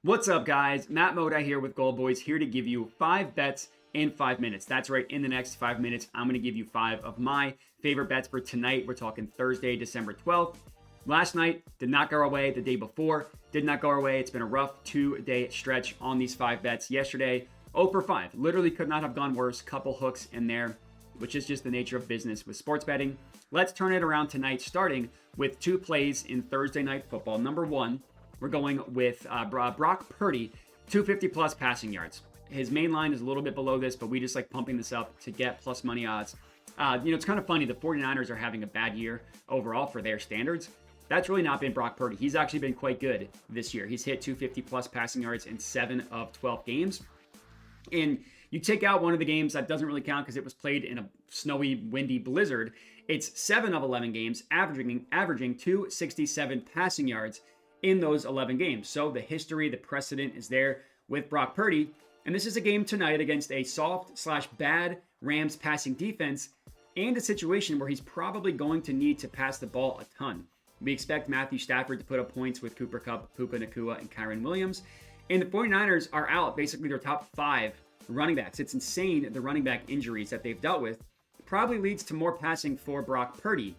What's up, guys? Matt Modi here with GoldBoys, here to give you 5 bets in 5 minutes. That's right, in the next 5 minutes, I'm going to give you 5 of my favorite bets for tonight. We're talking Thursday, December 12th. Last night did not go our way. The day before did not go our way. It's been a rough 2-day stretch on these 5 bets. Yesterday, 0 for 5. Literally could not have gone worse. Couple hooks in there, which is just the nature of business with sports betting. Let's turn it around tonight, starting with 2 plays in Thursday Night Football. Number 1, we're going with Brock Purdy, 250 plus passing yards. His main line is a little bit below this, but we just like pumping this up to get plus money odds. It's kind of funny. The 49ers are having a bad year overall for their standards. That's really not been Brock Purdy. He's actually been quite good this year. He's hit 250 plus passing yards in 7 of 12 games. And you take out one of the games that doesn't really count because it was played in a snowy, windy blizzard. It's 7 of 11 games, averaging 267 passing yards in those 11 games. So the history, the precedent is there with Brock Purdy. And this is a game tonight against a soft/bad Rams passing defense and a situation where he's probably going to need to pass the ball a ton. We expect Matthew Stafford to put up points with Cooper Kupp, Puka Nacua, and Kyren Williams. And the 49ers are out basically their top 5 running backs. It's insane the running back injuries that they've dealt with. Probably leads to more passing for Brock Purdy.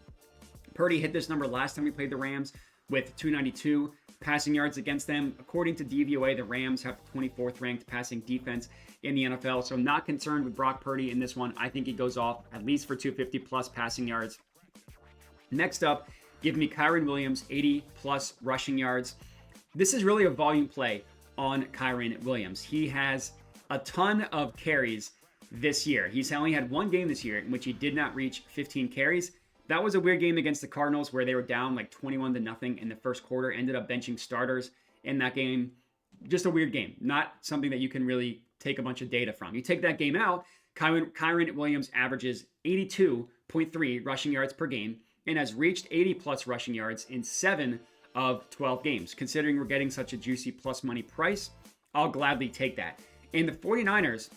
Purdy hit this number last time we played the Rams with 292 passing yards against them. According to DVOA, the Rams have the 24th ranked passing defense in the NFL. So I'm not concerned with Brock Purdy in this one. I think he goes off at least for 250 plus passing yards. Next up, give me Kyren Williams, 80 plus rushing yards. This is really a volume play on Kyren Williams. He has a ton of carries this year. He's only had one game this year in which he did not reach 15 carries. That was a weird game against the Cardinals where they were down like 21-0 in the first quarter, ended up benching starters in that game. Just a weird game, not something that you can really take a bunch of data from. You take that game out, Kyren Williams averages 82.3 rushing yards per game and has reached 80 plus rushing yards in 7 of 12 games. Considering we're getting such a juicy plus money price, I'll gladly take that. And the 49ers,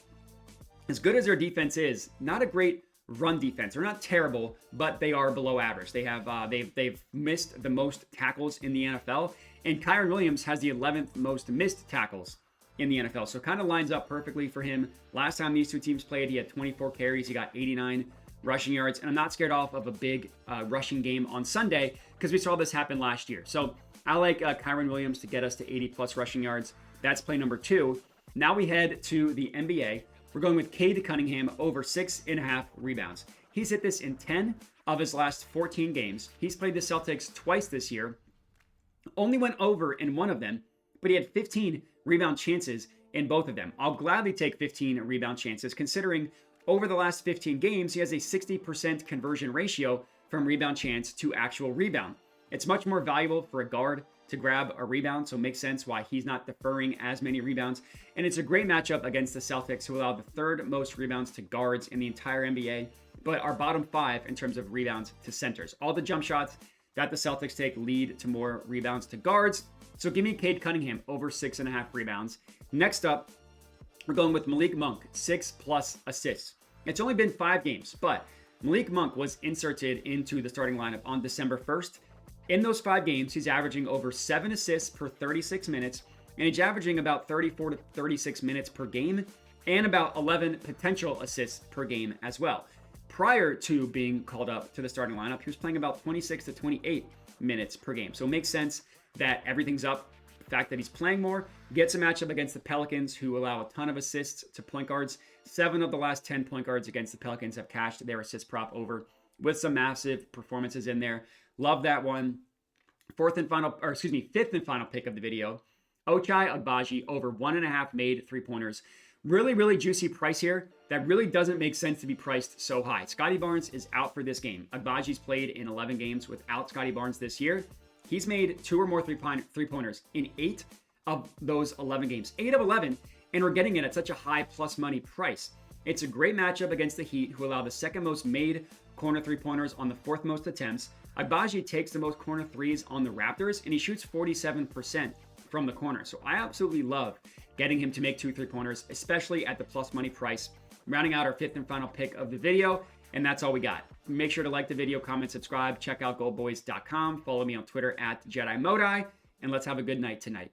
as good as their defense is, not a great run defense. They're not terrible, but they are below average. They have they've missed the most tackles in the NFL, and Kyren Williams has the 11th most missed tackles in the NFL. So kind of lines up perfectly for him. Last time these two teams played, he had 24 carries, he got 89 rushing yards, and I'm not scared off of a big rushing game on Sunday because we saw this happen last year. So I like Kyren Williams to get us to 80 plus rushing yards. That's play number 2. Now we head to the NBA. We're going with Cade Cunningham over 6.5 rebounds. He's hit this in 10 of his last 14 games. He's played the Celtics twice this year. Only went over in one of them, but he had 15 rebound chances in both of them. I'll gladly take 15 rebound chances, considering over the last 15 games, he has a 60% conversion ratio from rebound chance to actual rebound. It's much more valuable for a guard to grab a rebound, so it makes sense why he's not deferring as many rebounds. And it's a great matchup against the Celtics, who allow the 3rd most rebounds to guards in the entire NBA, but are bottom 5 in terms of rebounds to centers. All the jump shots that the Celtics take lead to more rebounds to guards. So give me Cade Cunningham over 6.5 rebounds. Next up, we're going with Malik Monk, 6 plus assists. It's only been 5 games, but Malik Monk was inserted into the starting lineup on December 1st. In those 5 games, he's averaging over 7 assists per 36 minutes, and he's averaging about 34 to 36 minutes per game, and about 11 potential assists per game as well. Prior to being called up to the starting lineup, he was playing about 26 to 28 minutes per game. So it makes sense that everything's up. The fact that he's playing more gets a matchup against the Pelicans, who allow a ton of assists to point guards. 7 of the last 10 point guards against the Pelicans have cashed their assist prop over with some massive performances in there. Love that one. Fifth and final pick of the video. Ochai Agbaji over 1.5 made 3-pointers. Really, really juicy price here. That really doesn't make sense to be priced so high. Scotty Barnes is out for this game. Agbaji's played in 11 games without Scotty Barnes this year. He's made 2 or more three-pointers in 8 of those 11 games. 8 of 11, and we're getting it at such a high plus money price. It's a great matchup against the Heat, who allow the 2nd most made corner 3-pointers on the 4th most attempts. Agbaji takes the most corner 3s on the Raptors, and he shoots 47% from the corner. So I absolutely love getting him to make 2 3-pointers, especially at the plus money price. Rounding out our 5th and final pick of the video, and that's all we got. Make sure to like the video, comment, subscribe, check out goldboys.com, follow me on Twitter at JediModi, and let's have a good night tonight.